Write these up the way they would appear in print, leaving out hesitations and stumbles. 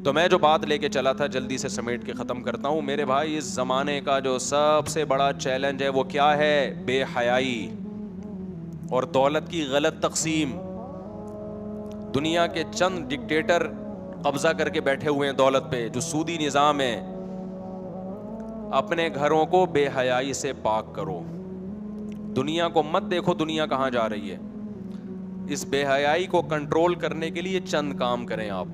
تو میں جو بات لے کے چلا تھا جلدی سے سمیٹ کے ختم کرتا ہوں. میرے بھائی اس زمانے کا جو سب سے بڑا چیلنج ہے وہ کیا ہے؟ بے حیائی اور دولت کی غلط تقسیم. دنیا کے چند ڈکٹیٹر قبضہ کر کے بیٹھے ہوئے ہیں دولت پہ, جو سودی نظام ہے. اپنے گھروں کو بے حیائی سے پاک کرو. دنیا کو مت دیکھو دنیا کہاں جا رہی ہے. اس بے حیائی کو کنٹرول کرنے کے لیے چند کام کریں آپ.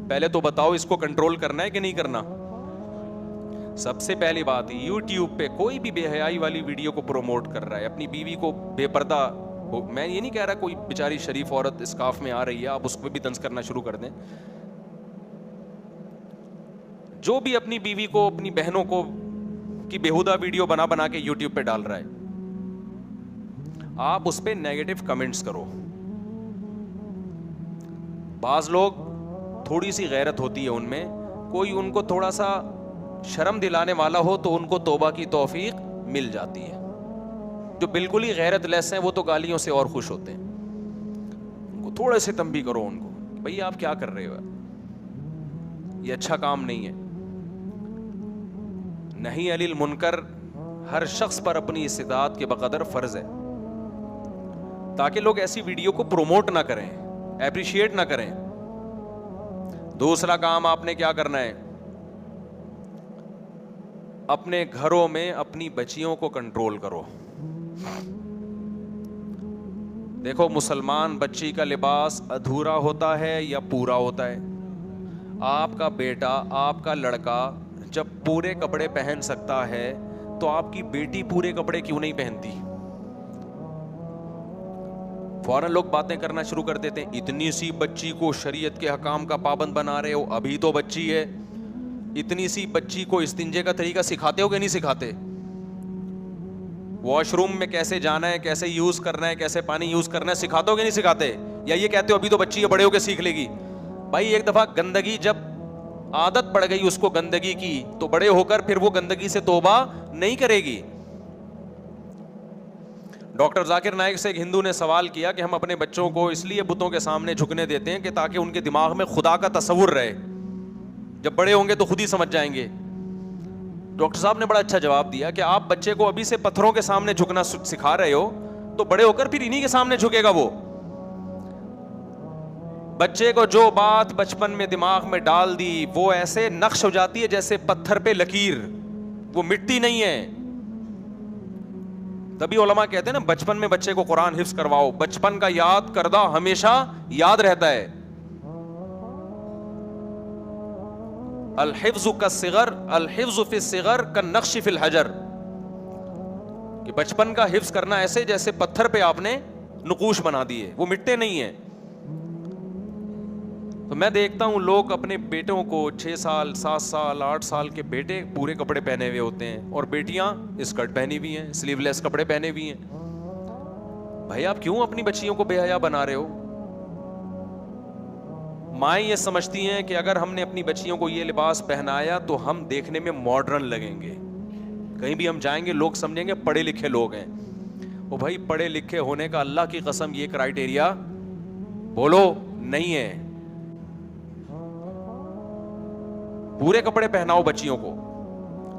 پہلے تو بتاؤ اس کو کنٹرول کرنا ہے کہ نہیں کرنا. سب سے پہلی بات, یوٹیوب پہ کوئی بھی بے حیائی والی ویڈیو کو پروموٹ کر رہا ہے, اپنی بیوی کو بے پردہ, میں یہ نہیں کہہ رہا کوئی بیچاری شریف عورت اسکارف میں آ رہی ہے آپ اس کو بھی طنز کرنا شروع کر دیں. جو بھی اپنی بیوی کو اپنی بہنوں کو کی بیہودہ ویڈیو بنا بنا کے یوٹیوب پہ ڈال رہا ہے, آپ اس پہ نیگیٹو کمنٹس کرو. بعض لوگ تھوڑی سی غیرت ہوتی ہے ان میں, کوئی ان کو تھوڑا سا شرم دلانے والا ہو تو ان کو توبہ کی توفیق مل جاتی ہے. جو بالکل ہی غیرت لیس ہیں وہ تو گالیوں سے اور خوش ہوتے ہیں. ان کو تھوڑے سے تنبیہ کرو ان کو, بھئی آپ کیا کر رہے ہو, یہ اچھا کام نہیں ہے. نہی علی المنکر ہر شخص پر اپنی استطاعت کے بقدر فرض ہے, تاکہ لوگ ایسی ویڈیو کو پروموٹ نہ کریں, اپریشیٹ نہ کریں. دوسرا کام آپ نے کیا کرنا ہے, اپنے گھروں میں اپنی بچیوں کو کنٹرول کرو. دیکھو مسلمان بچی کا لباس ادھورا ہوتا ہے یا پورا ہوتا ہے. آپ کا بیٹا, آپ کا لڑکا جب پورے کپڑے پہن سکتا ہے تو آپ کی بیٹی پورے کپڑے کیوں نہیں پہنتی؟ فوراً لوگ باتیں کرنا شروع کر دیتے ہیں, اتنی سی بچی کو شریعت کے حکام کا پابند بنا رہے ہو, ابھی تو بچی ہے. اتنی سی بچی کو استنجے کا طریقہ سکھاتے ہو کہ نہیں سکھاتے؟ واش روم میں کیسے جانا ہے, کیسے یوز کرنا ہے, کیسے پانی یوز کرنا ہے, سکھاتے ہو کہ نہیں سکھاتے؟ یا یہ کہتے ہو ابھی تو بچی ہے, بڑے ہو کے سیکھ لے گی؟ بھائی ایک دفعہ گندگی جب عادت پڑ گئی اس کو گندگی کی, تو بڑے ہو کر پھر وہ گندگی سے توبہ نہیں کرے گی. ڈاکٹر ذاکر نائک سے ایک ہندو نے سوال کیا کہ ہم اپنے بچوں کو اس لیے بتوں کے سامنے جھکنے دیتے ہیں کہ تاکہ ان کے دماغ میں خدا کا تصور رہے, جب بڑے ہوں گے تو خود ہی سمجھ جائیں گے. ڈاکٹر صاحب نے بڑا اچھا جواب دیا کہ آپ بچے کو ابھی سے پتھروں کے سامنے جھکنا سکھا رہے ہو تو بڑے ہو کر پھر انہی کے سامنے جھکے گا. وہ بچے کو جو بات بچپن میں دماغ میں ڈال دی وہ ایسے نقش ہو جاتی ہے جیسے پتھر پہ لکیر, وہ مٹی نہیں ہے. تبھی علماء کہتے ہیں نا بچپن میں بچے کو قرآن حفظ کرواؤ, بچپن کا یاد کردہ ہمیشہ یاد رہتا ہے. الحفظ کالصغر, الحفظ فی الصغر کالنقش فی الحجر, کہ بچپن کا حفظ کرنا ایسے جیسے پتھر پہ آپ نے نقوش بنا دیے, وہ مٹتے نہیں ہیں. تو میں دیکھتا ہوں لوگ اپنے بیٹوں کو 6 سال 7 سال 8 سال کے بیٹے پورے کپڑے پہنے ہوئے ہوتے ہیں اور بیٹیاں اسکرٹ پہنی ہوئی ہیں, سلیو لیس کپڑے پہنے ہوئی ہیں. بھائی آپ کیوں اپنی بچیوں کو بے حیا بنا رہے ہو؟ مائیں یہ سمجھتی ہیں کہ اگر ہم نے اپنی بچیوں کو یہ لباس پہنایا تو ہم دیکھنے میں ماڈرن لگیں گے, کہیں بھی ہم جائیں گے لوگ سمجھیں گے پڑھے لکھے لوگ ہیں. او بھائی پڑھے لکھے ہونے کا اللہ کی قسم یہ کرائیٹیریا بولو نہیں ہے. پورے کپڑے پہناؤ بچیوں کو,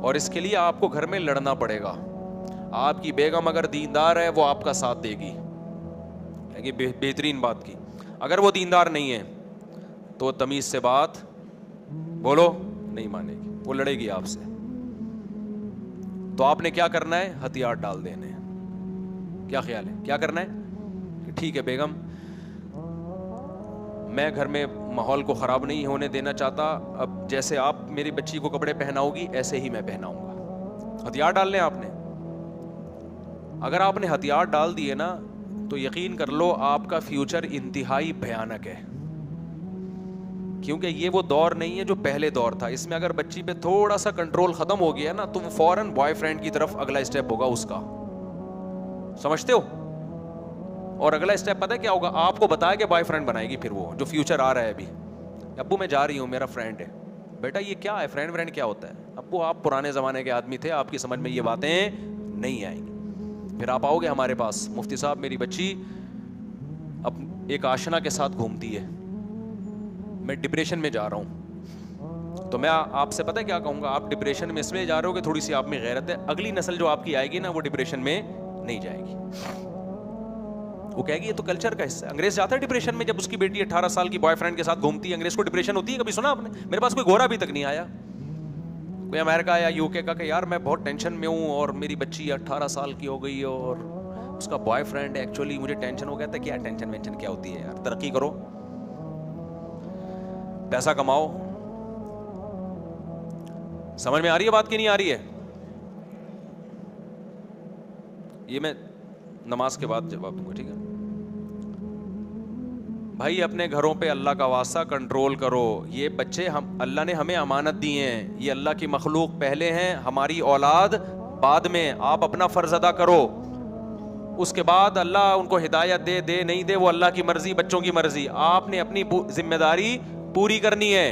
اور اس کے لیے آپ کو گھر میں لڑنا پڑے گا. آپ کی بیگم اگر دیندار ہے وہ آپ کا ساتھ دے گی, بہترین بات کی. اگر وہ دیندار نہیں ہے تو تمیز سے بات بولو نہیں مانے گی, وہ لڑے گی آپ سے. تو آپ نے کیا کرنا ہے؟ ہتھیار ڈال دینے. کیا خیال ہے, کیا کرنا ہے کہ ٹھیک ہے بیگم میں گھر میں ماحول کو خراب نہیں ہونے دینا چاہتا, اب جیسے آپ میری بچی کو کپڑے پہناؤ گی ایسے ہی میں پہناؤں گا. ہتھیار ڈال لیں آپ نے. اگر آپ نے ہتھیار ڈال دیے نا تو یقین کر لو آپ کا فیوچر انتہائی بھیانک ہے, کیونکہ یہ وہ دور نہیں ہے جو پہلے دور تھا. اس میں اگر بچی پہ تھوڑا سا کنٹرول ختم ہو گیا نا تو وہ فوراً بوائے فرینڈ کی طرف اگلا اسٹیپ ہوگا اس کا, سمجھتے ہو؟ اور اگلا اسٹیپ پتہ ہے کیا ہوگا؟ آپ کو بتایا کہ بوائے فرینڈ بنائے گی. پھر وہ جو فیوچر آ رہا ہے ابھی, ابو میں جا رہی ہوں میرا فرینڈ ہے. بیٹا یہ کیا ہے فرینڈ ورینڈ کیا ہوتا ہے؟ ابو آپ پرانے زمانے کے آدمی تھے, آپ کی سمجھ میں یہ باتیں نہیں آئیں گی. پھر آپ آؤ گے ہمارے پاس, مفتی صاحب میری بچی اب ایک آشنا کے ساتھ گھومتی ہے, میں ڈپریشن میں جا رہا ہوں، تو میں آپ سے پتہ کیا کہوں گا، آپ ڈپریشن میں اس لیے جا رہے ہو کہ تھوڑی سی آپ میں غیرت ہے، اگلی نسل جو آپ کی آئے گی نا وہ ڈپریشن میں نہیں جائے گی، وہ کہے گی یہ تو کلچر کا حصہ ہے۔ انگریز جاتا ہے ڈپریشن میں جب اس کی بیٹی 18 سال کی بوائے فرینڈ کے ساتھ گھومتی ہے، انگریز کو ڈپریشن ہوتی ہے؟ کبھی سنا آپ نے؟ میرے پاس کوئی گورا بھی تک نہیں آیا، کوئی امریکہ یا یو کے کا کہ یار میں بہت ٹینشن میں ہوں اور میری بچی 18 سال کی ہو گئی اور اس کا بوائے فرینڈ ہے، ایکچولی مجھے ٹینشن ہو گیا تھا۔ کیا ٹینشن وینشن کیا ہوتی ہے یار، ترقی کرو، پیسہ کماؤ۔ سمجھ میں آ رہی ہے بات کہ نہیں آ رہی ہے؟ یہ میں نماز کے بعد جواب دوں گا، ٹھیک ہے بھائی؟ اپنے گھروں پہ اللہ کا واسطہ کنٹرول کرو، یہ بچے اللہ نے ہمیں امانت دی ہیں، یہ اللہ کی مخلوق پہلے ہیں، ہماری اولاد بعد میں، آپ اپنا فرض ادا کرو، اس کے بعد اللہ ان کو ہدایت دے نہیں دے وہ اللہ کی مرضی، بچوں کی مرضی، آپ نے اپنی ذمہ داری پوری کرنی ہے۔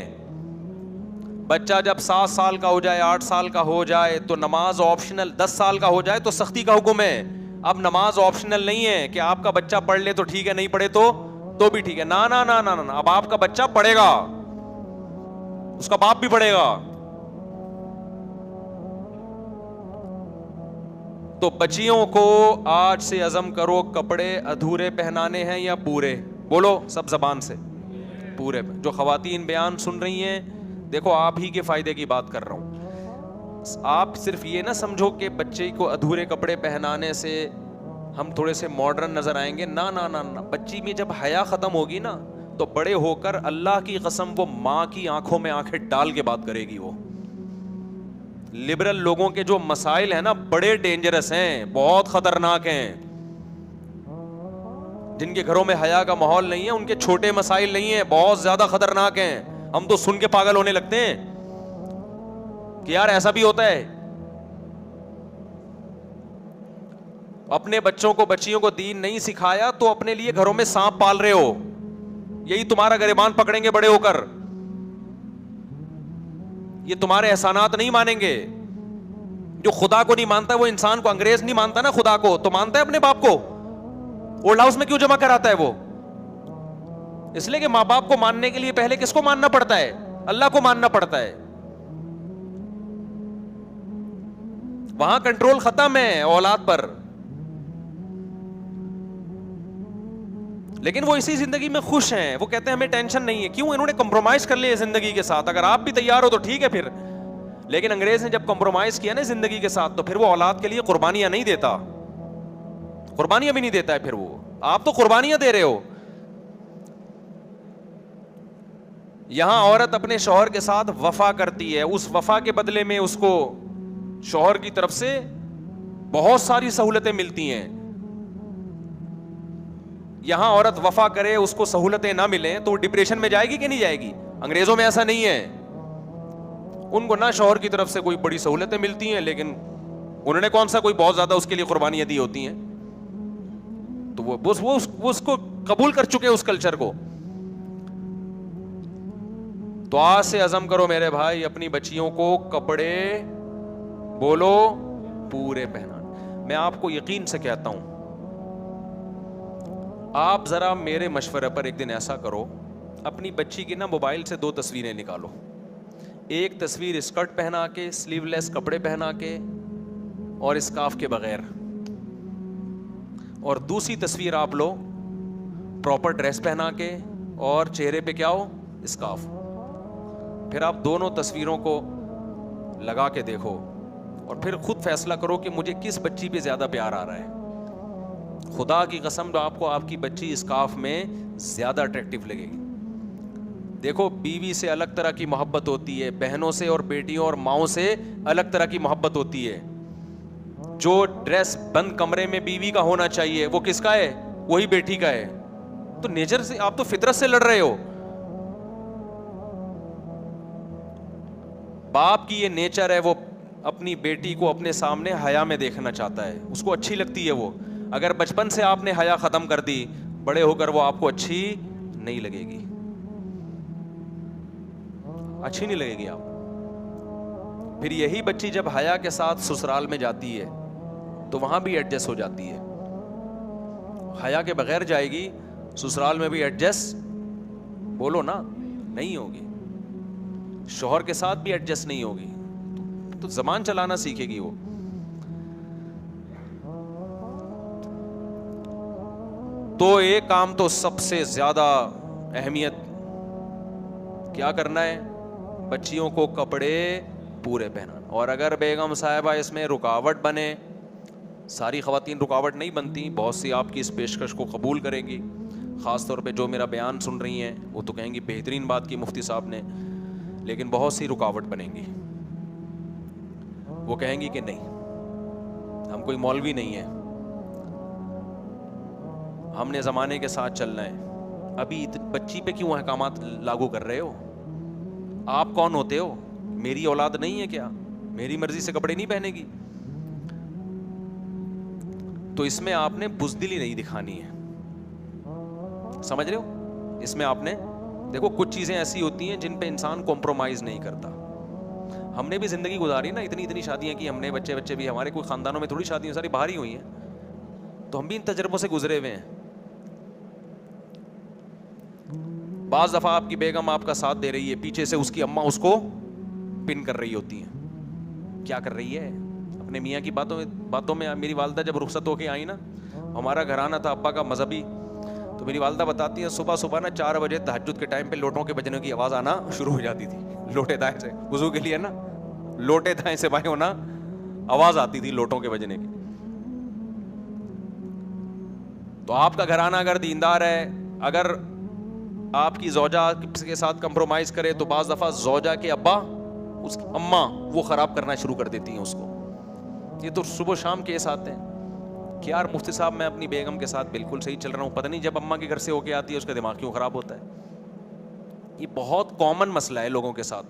بچہ جب 7 سال کا ہو جائے، 8 سال کا ہو جائے تو نماز آپشنل، 10 سال کا ہو جائے تو سختی کا حکم ہے۔ اب نماز آپشنل نہیں ہے کہ آپ کا بچہ پڑھ لے تو ٹھیک ہے، نہیں پڑھے تو بھی ٹھیک ہے، نا نا نا نا نا، اب آپ کا بچہ پڑھے گا، اس کا باپ بھی پڑھے گا۔ تو بچیوں کو آج سے عزم کرو، کپڑے ادھورے پہنانے ہیں یا پورے؟ بولو سب زبان سے، پورے۔ جو خواتین بیان سن رہی ہیں، دیکھو آپ ہی کے فائدے کی بات کر رہا ہوں، آپ صرف یہ نہ سمجھو کہ بچے کو ادھورے کپڑے پہنانے سے ہم تھوڑے سے ماڈرن نظر آئیں گے، نا نا نا نا، بچی میں جب حیا ختم ہوگی نا تو بڑے ہو کر اللہ کی قسم وہ ماں کی آنکھوں میں آنکھیں ڈال کے بات کرے گی۔ وہ لبرل لوگوں کے جو مسائل ہیں نا بڑے ڈینجرس ہیں، بہت خطرناک ہیں، جن کے گھروں میں حیا کا ماحول نہیں ہے ان کے چھوٹے مسائل نہیں ہیں، بہت زیادہ خطرناک ہیں، ہم تو سن کے پاگل ہونے لگتے ہیں کہ یار ایسا بھی ہوتا ہے۔ اپنے بچوں کو بچیوں کو دین نہیں سکھایا تو اپنے لیے گھروں میں سانپ پال رہے ہو، یہی تمہارا گریبان پکڑیں گے بڑے ہو کر، یہ تمہارے احسانات نہیں مانیں گے۔ جو خدا کو نہیں مانتا وہ انسان کو، انگریز نہیں مانتا نا خدا کو تو مانتا ہے اپنے باپ کو؟ اولڈ ہاؤس میں کیوں جمع کراتا ہے وہ؟ اس لیے کہ ماں باپ کو ماننے کے لیے پہلے کس کو ماننا پڑتا ہے؟ اللہ کو ماننا پڑتا ہے۔ وہاں کنٹرول ختم ہے اولاد پر، لیکن وہ اسی زندگی میں خوش ہیں، وہ کہتے ہیں ہمیں ٹینشن نہیں ہے۔ کیوں؟ انہوں نے کمپرومائز کر لیا زندگی کے ساتھ۔ اگر آپ بھی تیار ہو تو ٹھیک ہے پھر، لیکن انگریز نے جب کمپرومائز کیا نا زندگی کے ساتھ تو پھر وہ اولاد کے لیے قربانیاں نہیں دیتا، قربانیاں بھی نہیں دیتا ہے۔ پھر وہ آپ تو قربانیاں دے رہے ہو۔ یہاں عورت اپنے شوہر کے ساتھ وفا کرتی ہے، اس وفا کے بدلے میں اس کو شوہر کی طرف سے بہت ساری سہولتیں ملتی ہیں۔ یہاں عورت وفا کرے، اس کو سہولتیں نہ ملیں تو وہ ڈپریشن میں جائے گی کہ نہیں جائے گی؟ انگریزوں میں ایسا نہیں ہے، ان کو نہ شوہر کی طرف سے کوئی بڑی سہولتیں ملتی ہیں، لیکن انہوں نے کون سا کوئی بہت زیادہ اس کے لیے قربانیاں دی ہوتی ہیں، تو وہ اس کو قبول کر چکے اس کلچر کو۔ تو آج سے عزم کرو میرے بھائی، اپنی بچیوں کو کپڑے بولو پورے پہنانا۔ میں آپ کو یقین سے کہتا ہوں، آپ ذرا میرے مشورے پر ایک دن ایسا کرو، اپنی بچی کی نا موبائل سے 2 تصویریں نکالو، ایک تصویر اسکرٹ پہنا کے، سلیو لیس کپڑے پہنا کے اور اسکارف کے بغیر، اور دوسری تصویر آپ لو پراپر ڈریس پہنا کے اور چہرے پہ کیا ہو؟ اسکارف۔ پھر آپ دونوں تصویروں کو لگا کے دیکھو اور پھر خود فیصلہ کرو کہ مجھے کس بچی پہ زیادہ پیار آ رہا ہے۔ خدا کی قسم جو آپ کو آپ کی بچی اسکارف میں زیادہ اٹریکٹیو لگے گی۔ دیکھو بیوی سے الگ طرح کی محبت ہوتی ہے، بہنوں سے اور بیٹیوں اور ماؤں سے الگ طرح کی محبت ہوتی ہے۔ جو ڈریس بند کمرے میں بیوی کا ہونا چاہیے وہ کس کا ہے؟ وہی بیٹی کا ہے۔ تو نیچر سے آپ تو فطرت سے لڑ رہے ہو۔ باپ کی یہ نیچر ہے، وہ اپنی بیٹی کو اپنے سامنے حیا میں دیکھنا چاہتا ہے، اس کو اچھی لگتی ہے وہ۔ اگر بچپن سے آپ نے حیا ختم کر دی، بڑے ہو کر وہ آپ کو اچھی نہیں لگے گی، اچھی نہیں لگے گی آپ۔ پھر یہی بچی جب حیا کے ساتھ سسرال میں جاتی ہے تو وہاں بھی ایڈجسٹ ہو جاتی ہے، حیا کے بغیر جائے گی سسرال میں بھی ایڈجسٹ، بولو نا، نہیں ہوگی. شوہر کے ساتھ بھی ایڈجسٹ نہیں ہوگی تو زبان چلانا سیکھے گی وہ. تو ایک کام تو سب سے زیادہ اہمیت کیا کرنا ہے, بچیوں کو کپڑے پورے پہنانا. اور اگر بیگم صاحبہ اس میں رکاوٹ بنے, ساری خواتین رکاوٹ نہیں بنتی, بہت سی آپ کی اس پیشکش کو قبول کریں گی, خاص طور پہ جو میرا بیان سن رہی ہیں وہ تو کہیں گی بہترین بات کی مفتی صاحب نے, لیکن بہت سی رکاوٹ بنیں گی. وہ کہیں گی کہ نہیں, ہم کوئی مولوی نہیں ہیں, ہم نے زمانے کے ساتھ چلنا ہے. ابھی بچی پہ کیوں احکامات لاگو کر رہے ہو؟ آپ کون ہوتے ہو؟ میری اولاد نہیں ہے کیا؟ میری مرضی سے کپڑے نہیں پہنے گی؟ تو اس میں آپ نے بزدلی نہیں دکھانی ہے, سمجھ رہے ہو؟ اس میں آپ نے دیکھو کچھ چیزیں ایسی ہوتی ہیں جن پہ انسان کمپرومائز نہیں کرتا. ہم نے بھی زندگی گزاری نا, اتنی شادیاں کی ہم نے, بچے بھی ہمارے, کوئی خاندانوں میں تھوڑی شادیاں ساری باہر ہی ہوئی ہیں, تو ہم بھی ان تجربوں سے گزرے ہوئے ہیں. بعض دفعہ آپ کی بیگم آپ کا ساتھ دے رہی ہے, پیچھے سے اس کی اماں اس کو پن کر رہی ہوتی ہیں. کیا کر رہی ہے؟ اپنے میاں کی باتوں میں. میری والدہ جب رخصت ہو کے آئی نا, ہمارا گھرانہ تھا ابا کا مذہبی, تو میری والدہ بتاتی ہیں صبح نا 4 بجے تہجد کے ٹائم پہ لوٹوں کے بجنے کی آواز آنا شروع ہو جاتی تھی. لوٹے دائیں سے وضو کے لیے نا, لوٹے دائیں سے بائیں ہونا, آواز آتی تھی لوٹوں کے بجنے کی. تو آپ کا گھرانہ اگر دیندار ہے, اگر آپ کی زوجہ کے ساتھ کمپرومائز کرے, تو بعض دفعہ زوجہ کے ابا, اس کی اماں, وہ خراب کرنا شروع کر دیتی ہیں اس کو. یہ تو صبح و شام کیس آتے ہیں کہ یار مفتی صاحب میں اپنی بیگم کے ساتھ بالکل صحیح چل رہا ہوں, پتہ نہیں جب اماں کے گھر سے ہو کے آتی ہے اس کا دماغ کیوں خراب ہوتا ہے. یہ بہت کامن مسئلہ ہے لوگوں کے ساتھ.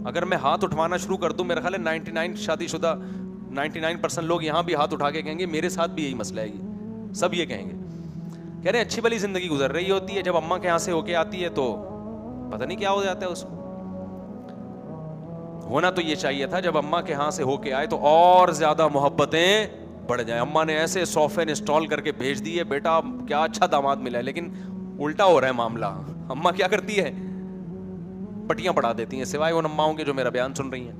اگر میں ہاتھ اٹھوانا شروع کر دوں, میرا خیال ہے 99 شادی شدہ 99% لوگ یہاں بھی ہاتھ اٹھا کے کہیں گے میرے ساتھ بھی یہی مسئلہ ہے. یہ سب یہ کہیں گے, کہہ رہے ہیں اچھی بھلی زندگی گزر رہی ہوتی ہے, جب اماں کے یہاں سے ہو کے آتی ہے تو پتہ نہیں کیا ہو جاتا ہے اس کو. ہونا تو یہ چاہیے تھا جب اماں کے ہاں سے ہو کے آئے تو اور زیادہ محبتیں بڑھ جائیں. اماں نے ایسے سافٹ ویئر انسٹال کر کے بھیج دیے, بیٹا کیا اچھا داماد ملا ہے, لیکن الٹا ہو رہا ہے معاملہ. اماں کیا کرتی ہے, پٹیاں پڑھا دیتی ہیں, سوائے ان اماؤں کے جو میرا بیان سن رہی ہیں,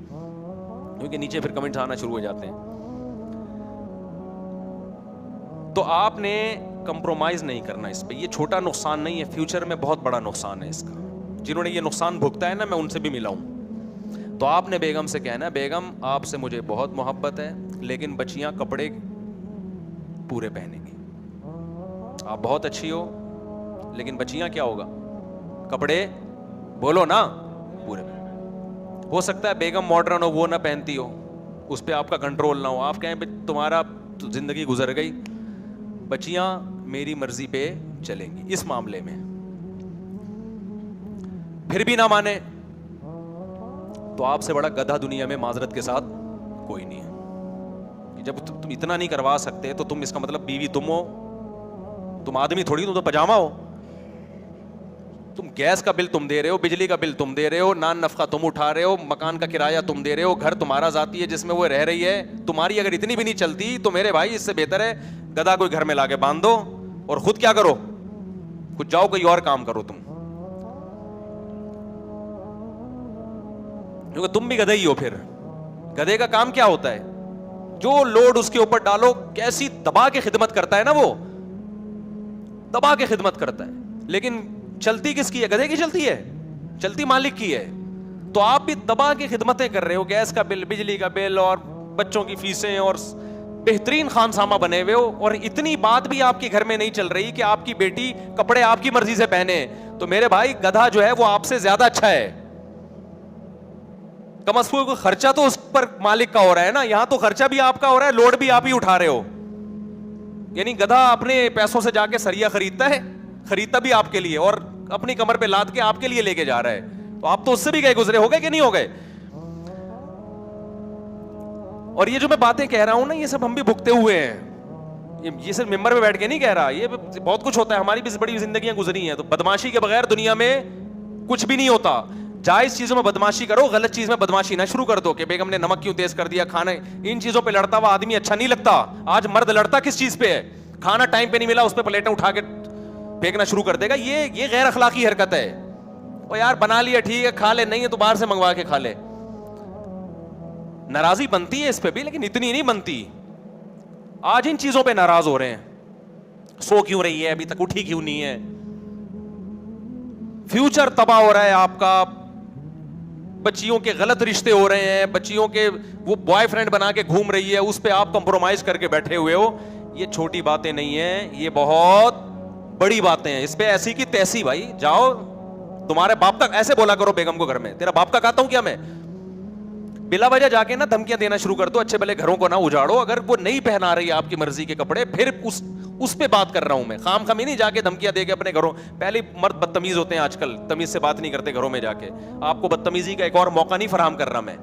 کیونکہ نیچے پھر کمنٹس آنا شروع ہو جاتے ہیں. تو آپ نے کمپرومائز نہیں کرنا اس پہ. یہ چھوٹا نقصان نہیں ہے, فیوچر میں بہت بڑا نقصان ہے اس کا. جنہوں نے یہ نقصان بھگتا ہے نا, میں ان سے بھی ملا ہوں. تو آپ نے بیگم سے کہنا, بیگم آپ سے مجھے بہت محبت ہے, لیکن بچیاں کپڑے پورے پہنیں گی. آپ بہت اچھی ہو, لیکن بچیاں کیا ہوگا, کپڑے بولو نا پورے. ہو سکتا ہے بیگم ماڈرن ہو, وہ نہ پہنتی ہو, اس پہ آپ کا کنٹرول نہ ہو. آپ کہیں تمہارا زندگی گزر گئی, بچیاں میری مرضی پہ چلیں گی اس معاملے میں. پھر بھی نہ مانے تو آپ سے بڑا گدھا دنیا میں معذرت کے ساتھ کوئی نہیں ہے. جب تم اتنا نہیں کروا سکتے تو تم, اس کا مطلب بیوی تم ہو, تم آدمی تھوڑی, تم تو پجامہ ہو. تم گیس کا بل تم دے رہے ہو, بجلی کا بل تم دے رہے ہو, نان نفقہ تم اٹھا رہے ہو, مکان کا کرایہ تم دے رہے ہو, گھر تمہارا ذاتی ہے جس میں وہ رہ رہی ہے. تمہاری اگر اتنی بھی نہیں چلتی تو میرے بھائی اس سے بہتر ہے گدھا کوئی گھر میں لا کے باندھ دو اور خود کیا کرو, خود جاؤ کوئی اور کام کرو تم, کیونکہ تم بھی گدھے ہی ہو. پھر گدھے کا کام کیا ہوتا ہے, جو لوڈ اس کے اوپر ڈالو, کیسی دبا کے خدمت کرتا ہے نا, وہ دبا کے خدمت کرتا ہے. لیکن چلتی کس کی ہے, گدھے کی چلتی ہے, چلتی مالک کی ہے. تو آپ بھی دبا کے خدمتیں کر رہے ہو, گیس کا بل, بجلی کا بل, اور بچوں کی فیسیں, اور بہترین خانسامہ بنے ہوئے ہو, اور اتنی بات بھی آپ کے گھر میں نہیں چل رہی کہ آپ کی بیٹی کپڑے آپ کی مرضی سے پہنے. تو میرے بھائی گدھا جو ہے وہ آپ سے زیادہ اچھا ہے. کم از کم خرچہ تو اس پر مالک کا ہو رہا ہے نا, یہاں تو خرچہ بھی آپ کا ہو رہا ہے, لوڈ بھی آپ ہی اٹھا رہے ہو. یعنی گدھا اپنے پیسوں سے جا کے سریا خریدتا ہے, خریدتا بھی آپ کے لیے, اور اپنی کمر پہ لاد کے آپ کے لیے لے کے جا رہا ہے. تو آپ تو اس سے بھی گئے گزرے ہو گئے کہ نہیں ہو گئے. اور یہ جو میں باتیں کہہ رہا ہوں نا, یہ سب ہم بھی بھگتے ہوئے ہیں. یہ صرف ممبر پہ بیٹھ کے نہیں کہہ رہا, یہ بہت کچھ ہوتا ہے. ہماری بھی بڑی زندگیاں گزری ہیں. تو بدماشی کے بغیر دنیا میں کچھ بھی نہیں ہوتا. جائز چیزوں میں بدماشی کرو, غلط چیز میں بدماشی نہ شروع کر دو کہ بیگم نے نمک کیوں تیز کر دیا, کھانا. ان چیزوں پہ لڑتا ہوا آدمی اچھا نہیں لگتا. آج مرد لڑتا کس چیز پہ ہے, کھانا ٹائم پہ نہیں ملا, اس پہ پلیٹیں اٹھا کے پھینکنا شروع کر دے گا. یہ غیر اخلاقی حرکت ہے. او یار بنا لیا ٹھیک ہے کھا لے, نہیں ہے تو باہر سے منگوا کے کھا لے. ناراضی بنتی ہے اس پہ بھی, لیکن اتنی نہیں بنتی. آج ان چیزوں پہ ناراض ہو رہے ہیں, سو کیوں رہی ہے ابھی تک اٹھی کیوں نہیں ہے, فیوچر تباہ ہو رہا ہے آپ کا, بچیوں کے غلط رشتے ہو رہے ہیں, بچیوں کے وہ بوائے فرینڈ بنا کے گھوم رہی ہے, اس پہ آپ کمپرومائز کر کے بیٹھے ہوئے ہو. یہ چھوٹی باتیں نہیں ہیں, یہ بہت بڑی باتیں ہیں. اس پہ ایسی کی تیسی بھائی, جاؤ تمہارے باپ کا ایسے بولا کرو بیگم کو گھر میں, تیرا باپ کا کہتا ہوں کیا میں, بلا وجہ جا کے نا دھمکیاں دینا شروع کر دو. اچھے بھلے گھروں کو نہ اجاڑو, اگر وہ نہیں پہنا رہی آپ کی مرضی کے کپڑے پھر اس پہ بات کر رہا ہوں میں. خام خامی نہیں جا کے دھمکیاں دے کے اپنے گھروں, پہلے مرد بدتمیز ہوتے ہیں آج کل, تمیز سے بات نہیں کرتے گھروں میں جا کے. آپ کو بدتمیزی کا ایک اور موقع نہیں فراہم کر رہا میں.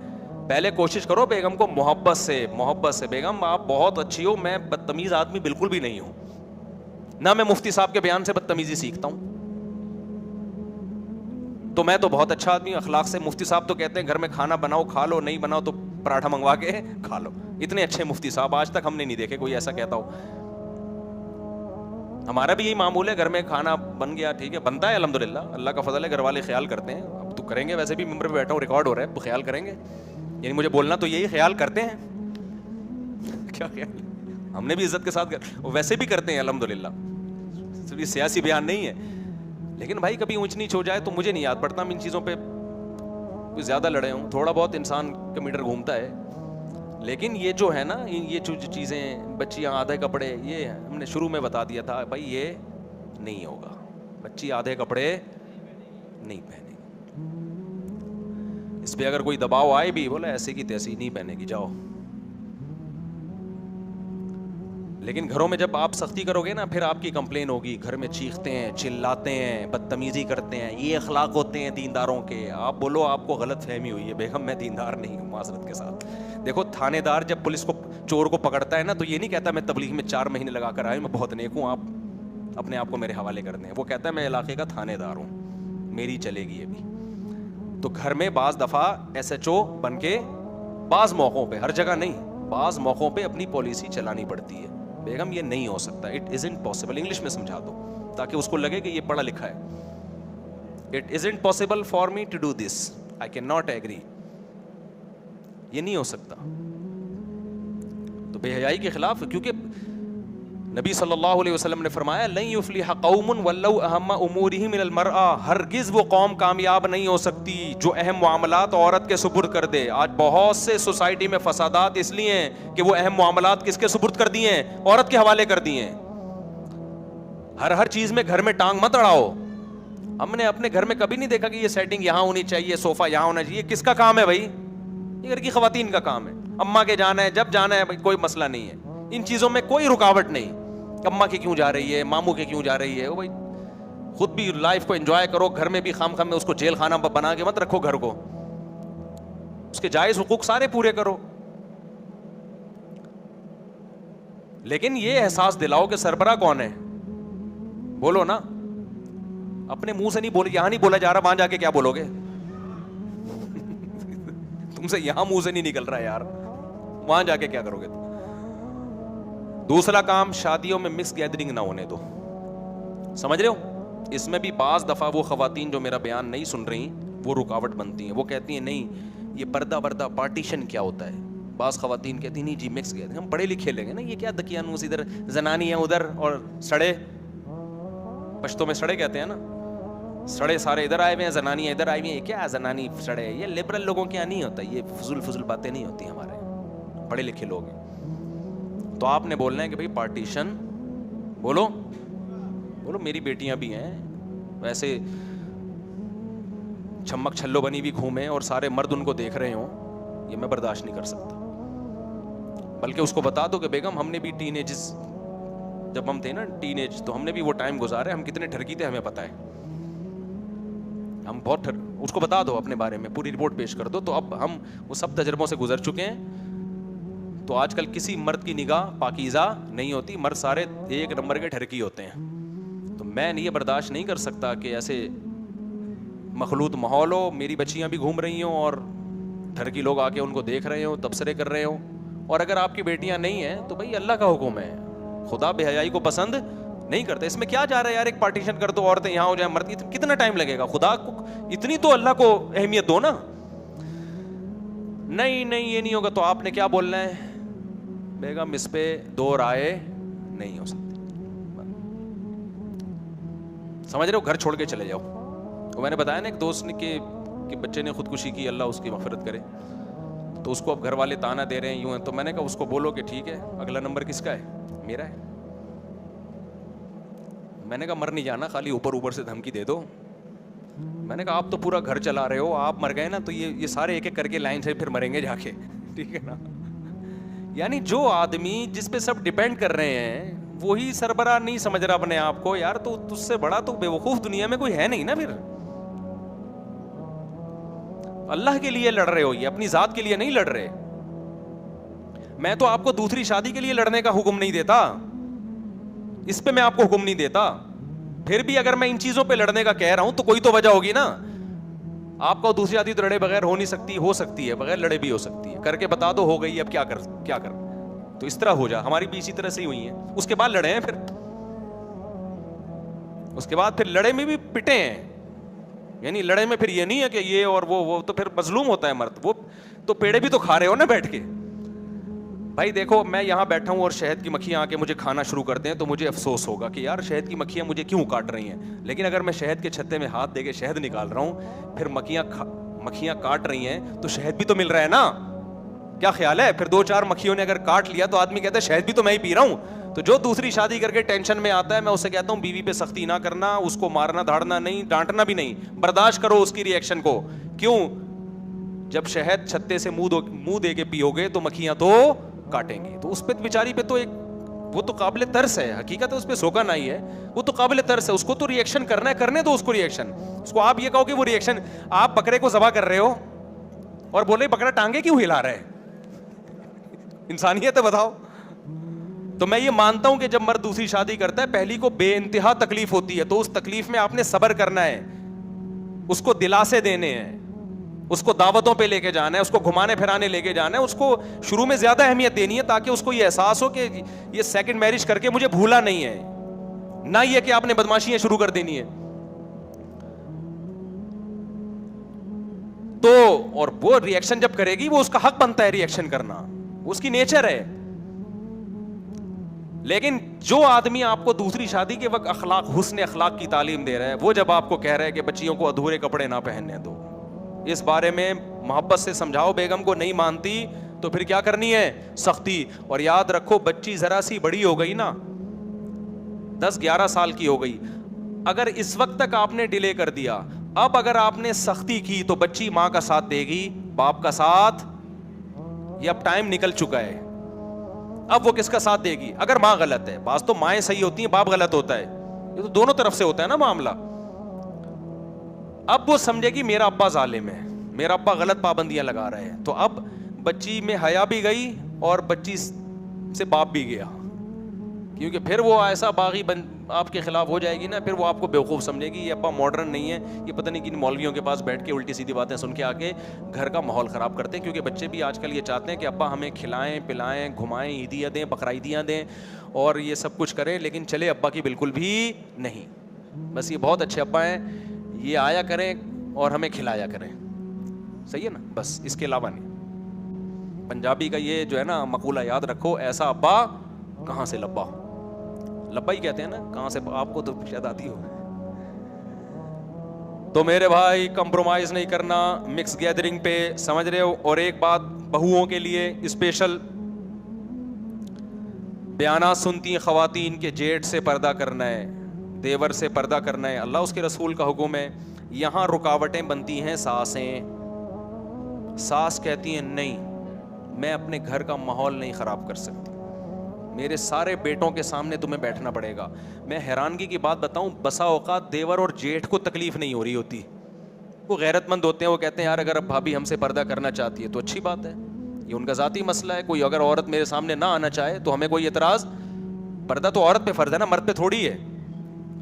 پہلے کوشش کرو بیگم کو محبت سے, بیگم آپ بہت اچھی ہو, میں بدتمیز آدمی بالکل بھی نہیں ہوں, نہ میں مفتی صاحب کے بیان سے بدتمیزی سیکھتا ہوں, تو میں تو بہت اچھا آدمی ہوں اخلاق سے. مفتی صاحب تو کہتے ہیں گھر میں کھانا بناؤ کھا لو, نہیں بناؤ تو پراٹھا منگوا کے کھا لو. اتنے اچھے مفتی صاحب آج تک ہم نے نہیں دیکھے کوئی ایسا کہتا ہو. ہمارا بھی یہی معمول ہے, گھر میں کھانا بن گیا ٹھیک ہے, بنتا ہے الحمدللہ, اللہ کا فضل ہے, گھر والے خیال کرتے ہیں. اب تو کریں گے, ویسے بھی ممبر پہ بیٹھا ہوں ریکارڈ ہو رہا ہے, تو خیال کریں گے, یعنی مجھے بولنا تو یہی خیال کرتے ہیں. کیا خیال, ہم نے بھی عزت کے ساتھ ویسے بھی کرتے ہیں الحمدللہ, صرف سیاسی بیان نہیں ہے. لیکن بھائی کبھی اونچ نیچ ہو جائے تو مجھے نہیں یاد پڑتا ہم ان چیزوں پہ زیادہ لڑے ہوں. تھوڑا بہت انسان کا میٹر گھومتا ہے, لیکن یہ جو ہے نا, یہ جو چیزیں بچیاں آدھے کپڑے, یہ ہم نے شروع میں بتا دیا تھا بھائی یہ نہیں ہوگا, بچی آدھے کپڑے نہیں پہنے گی. اس پہ اگر کوئی دباؤ آئے بھی, بولا ایسے کی تیسی نہیں پہنے گی, جاؤ. لیکن گھروں میں جب آپ سختی کرو گے نا, پھر آپ کی کمپلین ہوگی, گھر میں چیختے ہیں, چلاتے ہیں, بدتمیزی کرتے ہیں, یہ اخلاق ہوتے ہیں دینداروں کے. آپ بولو آپ کو غلط فہمی ہوئی ہے, بیگم میں دیندار نہیں ہوں معذرت کے ساتھ. دیکھو تھانے دار جب پولیس کو چور کو پکڑتا ہے نا, تو یہ نہیں کہتا میں تبلیغ میں 4 مہینے لگا کر آیا, میں بہت نیک ہوں, آپ اپنے آپ کو میرے حوالے کر دیں. وہ کہتا ہے میں علاقے کا تھانے دار ہوں, میری چلے گی ابھی. تو گھر میں بعض دفعہ SHO بن کے, بعض موقعوں پہ, ہر جگہ نہیں, بعض موقعوں پہ اپنی پالیسی چلانی پڑتی ہے. بیگم یہ نہیں ہو سکتا, اٹ ازنٹ پاسبل. انگلش میں سمجھا دو تاکہ اس کو لگے کہ یہ پڑھا لکھا ہے. It isn't possible for me to do this, I can not agree, یہ نہیں ہو سکتا. تو بے حیائی کے خلاف, کیونکہ نبی صلی اللہ علیہ وسلم نے فرمایا لن یفلح قوم ولو اہم امورہم الی المرأة, ہرگز وہ قوم کامیاب نہیں ہو سکتی جو اہم معاملات عورت کے سپرد کر دے. آج بہت سے سوسائٹی میں فسادات اس لیے ہیں کہ وہ اہم معاملات کس کے سپرد کر دیے ہیں, عورت کے حوالے کر دیے ہیں. ہر چیز میں گھر میں ٹانگ مت اڑاؤ. ہم نے اپنے گھر میں کبھی نہیں دیکھا کہ یہ سیٹنگ یہاں ہونی چاہیے, صوفہ یہاں ہونا چاہیے. کس کا کام ہے بھائی, یہ گھر کی خواتین کا کام ہے. اماں کے جانا ہے جب جانا ہے, کوئی مسئلہ نہیں ہے, ان چیزوں میں کوئی رکاوٹ نہیں. اماں کے کیوں جا رہی ہے, ماموں کے کیوں جا رہی ہے, بھائی خود بھی لائف کو انجوائے کرو. گھر میں بھی خام میں اس کو جیل خانہ بنا کے مت رکھو گھر کو, اس کے جائز حقوق سارے پورے کرو. لیکن یہ احساس دلاؤ کہ سربراہ کون ہے, بولو نا. اپنے منہ سے نہیں بولے, یہاں نہیں بولا جا رہا, وہاں جا کے کیا بولو گے. تم سے یہاں منہ سے نہیں نکل رہا یار, وہاں جا کے کیا کرو گے. دوسرا کام, شادیوں میں مکس گیدرنگ نہ ہونے دو. سمجھ رہے ہو, اس میں بھی بعض دفعہ وہ خواتین جو میرا بیان نہیں سن رہی وہ رکاوٹ بنتی ہیں. وہ کہتی ہیں نہیں یہ پردہ وردہ پارٹیشن کیا ہوتا ہے. بعض خواتین کہتی ہیں نہیں جی مکس گیدرنگ, ہم پڑھے لکھے لیں گے نا, یہ کیا دکیانوس, ادھر زنانی ہیں ادھر اور سڑے, پشتوں میں سڑے کہتے ہیں نا, سڑے سارے ادھر آئے ہوئے ہیں, زنانیاں ادھر آئی ہوئی ہیں. کیا زنانی سڑے, یہ لبرل لوگوں کے یہاں نہیں ہوتا, یہ فضول باتیں نہیں ہوتی, ہمارے پڑھے لکھے لوگ ہیں. تو آپ نے بولنا ہے کہ بھائی پارٹیشن, بولو میری بیٹیاں بھی ہیں ویسے چھمک چھلو بنی بھی گھومیں اور سارے مرد ان کو دیکھ رہے ہوں, یہ میں برداشت نہیں کر سکتا. بلکہ اس کو بتا دو کہ بیگم ہم نے بھی ٹین ایجز, جب ہم تھے نا ٹین ایج, تو ہم نے بھی وہ ٹائم گزارے, ہم کتنے ٹھرکی تھے ہمیں پتہ ہے, ہم بہت اس کو بتا دو اپنے بارے میں, پوری رپورٹ پیش کر دو. تو اب ہم وہ سب تجربوں سے گزر چکے ہیں. تو آج کل کسی مرد کی نگاہ پاکیزہ نہیں ہوتی, مرد سارے ایک نمبر کے ٹھرکی ہوتے ہیں. تو میں یہ برداشت نہیں کر سکتا کہ ایسے مخلوط ماحول ہو, میری بچیاں بھی گھوم رہی ہوں اور ٹھرکی لوگ آ کے ان کو دیکھ رہے ہوں, تبصرے کر رہے ہوں. اور اگر آپ کی بیٹیاں نہیں ہیں تو بھائی اللہ کا حکم ہے, خدا بے حیائی کو پسند نہیں کرتے. اس میں کیا جا رہا ہے یار, ایک پارٹیشن کر دو, عورتیں یہاں ہو جائیں, مرد, کتنا ٹائم لگے گا؟ خدا کو اتنی تو اللہ کو اہمیت دو نا. نہیں یہ نہیں ہوگا. تو آپ نے کیا بولنا ہے بیگم, اس پہ دو رائے نہیں ہو سکتی. سمجھ رہے ہو؟ گھر چھوڑ کے چلے جاؤ. وہ میں نے بتایا نا ایک دوست نے کہ بچے نے خودکشی کی, اللہ اس کی مغفرت کرے, تو اس کو اب گھر والے تانا دے رہے ہیں یوں ہیں. تو میں نے کہا اس کو بولو کہ ٹھیک ہے, اگلا نمبر کس کا ہے؟ میرا ہے. میں نے کہا مر نہیں جانا, خالی اوپر سے دھمکی دے دو. میں نے کہا آپ تو پورا گھر چلا رہے ہو, آپ مر گئے نا تو یہ سارے ایک ایک کر کے لائن سے پھر مریں گے جا کے, ٹھیک ہے نا. یعنی جو آدمی جس پہ سب ڈیپینڈ کر رہے ہیں وہی سربراہ نہیں سمجھ رہا اپنے آپ کو, یار تو تجھ سے بڑا تو بیوقوف دنیا میں کوئی ہے نہیں نا. پھر اللہ کے لیے لڑ رہے ہو, یہ اپنی ذات کے لیے نہیں لڑ رہے. میں تو آپ کو دوسری شادی کے لیے لڑنے کا حکم نہیں دیتا, اس پہ میں آپ کو حکم نہیں دیتا. پھر بھی اگر میں ان چیزوں پہ لڑنے کا کہہ رہا ہوں تو کوئی تو وجہ ہوگی نا. آپ کو دوسری شادی تو لڑے بغیر ہو نہیں سکتی, ہو سکتی ہے بغیر لڑے بھی ہو سکتی ہے. کر کے بتا دو ہو گئی, اب کیا کر. تو اس طرح ہو جا. ہماری بھی اسی طرح سے ہی ہوئی ہیں. اس کے بعد لڑے ہیں, پھر اس کے بعد پھر لڑے میں بھی پٹے ہیں. یعنی لڑے میں پھر یہ نہیں ہے کہ یہ اور وہ تو پھر مظلوم ہوتا ہے مرد. وہ تو پیڑے بھی تو کھا رہے ہو نا بیٹھ کے. بھائی دیکھو, میں یہاں بیٹھا ہوں اور شہد کی مکھیاں آ کے مجھے کھانا شروع کرتے ہیں تو مجھے افسوس ہوگا کہ یار شہد کی مکھیاں مجھے کیوں کاٹ رہی ہیں. لیکن اگر میں شہد کے چھتے میں ہاتھ دے کے شہد نکال رہا ہوں, پھر مکھیاں کاٹ رہی ہیں تو شہد بھی تو مل رہا ہے نا. کیا خیال ہے؟ پھر 2-4 مکھیوں نے اگر کاٹ لیا تو آدمی کہتا ہے شہد بھی تو میں ہی پی رہا ہوں. تو جو دوسری شادی کر کے ٹینشن میں آتا ہے, میں اسے کہتا ہوں بیوی پہ سختی نہ کرنا, اس کو مارنا دھاڑنا نہیں, ڈانٹنا بھی نہیں, برداشت کرو اس کی ری ایکشن کو. کیوں؟ جب شہد چھتے سے منہ دے کے پیو گے تو مکھیاں تو کاٹیں گی. تو اس پہ بیچاری پہ تو ایک وہ تو قابل ترس ہے, حقیقت ہے اس پہ سوگا نہیں ہے, وہ تو قابل ترس ہے. اس کو تو ری ایکشن کرنا ہے, کرنے دو اس کو ری ایکشن. اس کو آپ یہ کہو کہ وہ ری ایکشن, آپ بکرے کو ذبح کر رہے ہو اور بولے بکرا ٹانگے کیوں ہلا رہا ہے, انسانیت ہے بتاؤ. تو میں یہ مانتا ہوں کہ جب مرد دوسری شادی کرتا ہے پہلی کو بے انتہا تکلیف ہوتی ہے, تو اس تکلیف میں آپ نے صبر کرنا ہے, اس کو دلاسے دینے ہیں, اس کو دعوتوں پہ لے کے جانا ہے, اس کو گھمانے پھرانے لے کے جانا ہے, اس کو شروع میں زیادہ اہمیت دینی ہے تاکہ اس کو یہ احساس ہو کہ یہ سیکنڈ میرج کر کے مجھے بھولا نہیں ہے. نہ یہ کہ آپ نے بدماشیاں شروع کر دینی ہے. تو اور وہ ری ایکشن جب کرے گی, وہ اس کا حق بنتا ہے ری ایکشن کرنا, اس کی نیچر ہے. لیکن جو آدمی آپ کو دوسری شادی کے وقت حسن اخلاق کی تعلیم دے رہا ہے, وہ جب آپ کو کہہ رہا ہے کہ بچیوں کو ادھورے کپڑے نہ پہننے دو, اس بارے میں محبت سے سمجھاؤ بیگم کو, نہیں مانتی تو پھر کیا کرنی ہے؟ سختی. اور یاد رکھو بچی ذرا سی بڑی ہو گئی نا, 10-11 سال کی ہو گئی, اگر اس وقت تک آپ نے ڈیلے کر دیا, اب اگر آپ نے سختی کی تو بچی ماں کا ساتھ دے گی, باپ کا ساتھ, یہ اب ٹائم نکل چکا ہے. اب وہ کس کا ساتھ دے گی؟ اگر ماں غلط ہے. بعض تو مائیں صحیح ہوتی ہیں, باپ غلط ہوتا ہے, یہ تو دونوں طرف سے ہوتا ہے نا معاملہ. اب وہ سمجھے گی میرا ابا ظالم ہے, میرا ابا غلط پابندیاں لگا رہے ہیں. تو اب بچی میں حیا بھی گئی اور بچی سے باپ بھی گیا, کیونکہ پھر وہ ایسا باغی آپ کے خلاف ہو جائے گی نا, پھر وہ آپ کو بیوقوف سمجھے گی, یہ ابا ماڈرن نہیں ہے, یہ پتہ نہیں کن مولویوں کے پاس بیٹھ کے الٹی سیدھی باتیں سن کے آ کے گھر کا ماحول خراب کرتے ہیں. کیونکہ بچے بھی آج کل یہ چاہتے ہیں کہ ابا ہمیں کھلائیں پلائیں گھمائیں, عیدیاں دیں بقرعیدیاں دیں اور یہ سب کچھ کریں, لیکن چلے ابا کی بالکل بھی نہیں. بس یہ بہت اچھے ابا ہیں, یہ آیا کریں اور ہمیں کھلایا کریں, صحیح ہے نا, بس اس کے علاوہ نہیں. پنجابی کا یہ جو ہے نا مقولہ یاد رکھو, ایسا ابا کہاں سے لبا, لبا ہی کہتے ہیں نا, کہاں سے, آپ کو تو شاید آتی ہو. تو میرے بھائی کمپرومائز نہیں کرنا مکس گیدرنگ پہ, سمجھ رہے ہو. اور ایک بات بہوؤں کے لیے اسپیشل, بیانات سنتی ہیں خواتین کے جیٹ سے پردہ کرنا ہے, دیور سے پردہ کرنا ہے, اللہ اس کے رسول کا حکم ہے. یہاں رکاوٹیں بنتی ہیں ساسیں, ساس کہتی ہیں نہیں میں اپنے گھر کا ماحول نہیں خراب کر سکتی, میرے سارے بیٹوں کے سامنے تمہیں بیٹھنا پڑے گا. میں حیرانگی کی بات بتاؤں, بسا اوقات دیور اور جیٹھ کو تکلیف نہیں ہو رہی ہوتی, وہ غیرت مند ہوتے ہیں, وہ کہتے ہیں یار اگر اب بھابھی ہم سے پردہ کرنا چاہتی ہے تو اچھی بات ہے, یہ ان کا ذاتی مسئلہ ہے. کوئی اگر عورت میرے سامنے نہ آنا چاہے تو ہمیں کوئی اعتراض, پردہ تو عورت پہ فرض ہے نا, مرد پہ تھوڑی ہے.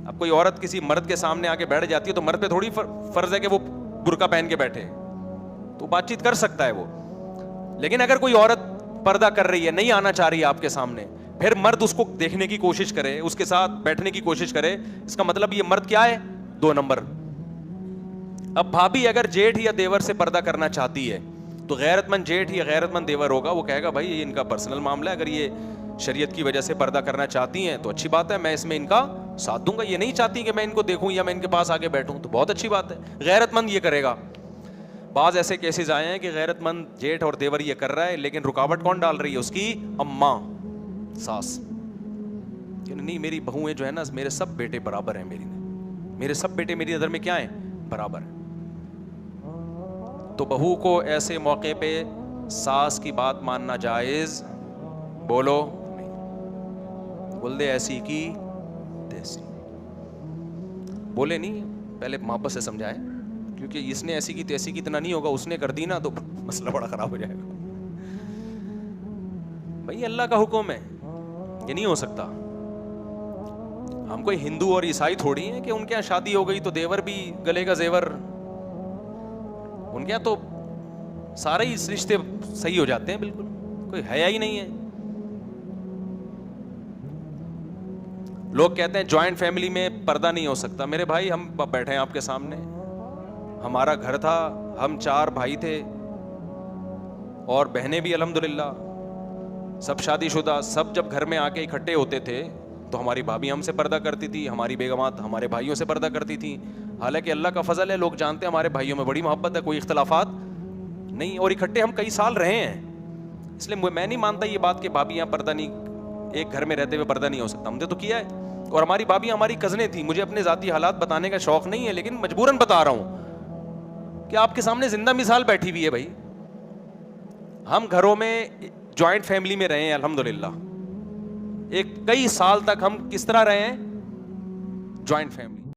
اب کوئی عورت کسی مرد کے سامنے آ کے بیٹھ جاتی ہے تو مرد پہ تھوڑی فرض ہے کہ وہ برقع پہن کے بیٹھے, تو بات چیت کر سکتا ہے وہ. لیکن اگر کوئی عورت پردہ کر رہی ہے, نہیں آنا چاہ رہی ہے آپ کے سامنے, پھر مرد اس کو دیکھنے کی کوشش کرے, اس کے ساتھ بیٹھنے کی کوشش کرے, اس کا مطلب یہ مرد کیا ہے, 2 نمبر. اب بھابھی اگر جیٹھ یا دیور سے پردہ کرنا چاہتی ہے تو غیرت مند جیٹھ یا غیرت مند دیور ہوگا, وہ کہے گا بھائی یہ ان کا پرسنل معاملہ ہے, اگر یہ شریعت کی وجہ سے پردہ کرنا چاہتی ہیں تو اچھی بات ہے, میں اس میں ان کا ساتھ دوں گا. یہ نہیں چاہتی کہ میں ان کو دیکھوں یا میں ان کے پاس آ کے بیٹھوں, تو بہت اچھی بات ہے, غیرت مند یہ کرے گا. بعض ایسے کیسز آئے ہیں کہ غیرت مند جیٹھ اور دیور یہ کر رہا ہے, لیکن رکاوٹ کون ڈال رہی ہے, اس کی اماں, ساس, کہ نہیں میری بہویں جو ہے نا, میرے سب بیٹے برابر ہیں, میرے سب بیٹے میری نظر میں کیا ہیں, برابر ہیں. تو بہو کو ایسے موقع پہ ساس کی بات ماننا جائز, بولو نہیں, بول دے ایسی کی تیسی, بولے نہیں, پہلے محبت سے سمجھائے, کیونکہ اس نے ایسی کی تیسی کی اتنا نہیں ہوگا, اس نے کر دی نا تو مسئلہ بڑا خراب ہو جائے گا. بھائی اللہ کا حکم ہے, یہ نہیں ہو سکتا. ہم کوئی ہندو اور عیسائی تھوڑی ہیں کہ ان کے یہاں شادی ہو گئی تو دیور بھی گلے کا زیور, ان کے یہاں تو سارے ہی رشتے صحیح ہو جاتے ہیں, بالکل کوئی حیا ہی نہیں ہے. لوگ کہتے ہیں جوائنٹ فیملی میں پردہ نہیں ہو سکتا. میرے بھائی ہم بیٹھے ہیں آپ کے سامنے, ہمارا گھر تھا, ہم 4 بھائی تھے اور بہنیں بھی الحمدللہ سب شادی شدہ. سب جب گھر میں آ کے اکٹھے ہوتے تھے تو ہماری بھابھی ہم سے پردہ کرتی تھی, ہماری بیگمات ہمارے بھائیوں سے پردہ کرتی تھیں. حالانکہ اللہ کا فضل ہے, لوگ جانتے ہیں ہمارے بھائیوں میں بڑی محبت ہے, کوئی اختلافات نہیں, اور اکٹھے ہم کئی سال رہے ہیں. اس لیے میں نہیں مانتا یہ بات کہ بھابیاں پردہ نہیں, ایک گھر میں رہتے ہوئے پردہ نہیں ہو سکتا. ہم نے تو کیا ہے, اور ہماری بھابیاں ہماری کزنیں تھیں. مجھے اپنے ذاتی حالات بتانے کا شوق نہیں ہے, لیکن مجبوراً بتا رہا ہوں کہ آپ کے سامنے زندہ مثال بیٹھی ہوئی ہے. بھائی ہم گھروں میں جوائنٹ فیملی میں رہے ہیں الحمدللہ, ایک کئی سال تک ہم کس طرح رہے ہیں, جوائنٹ فیملی.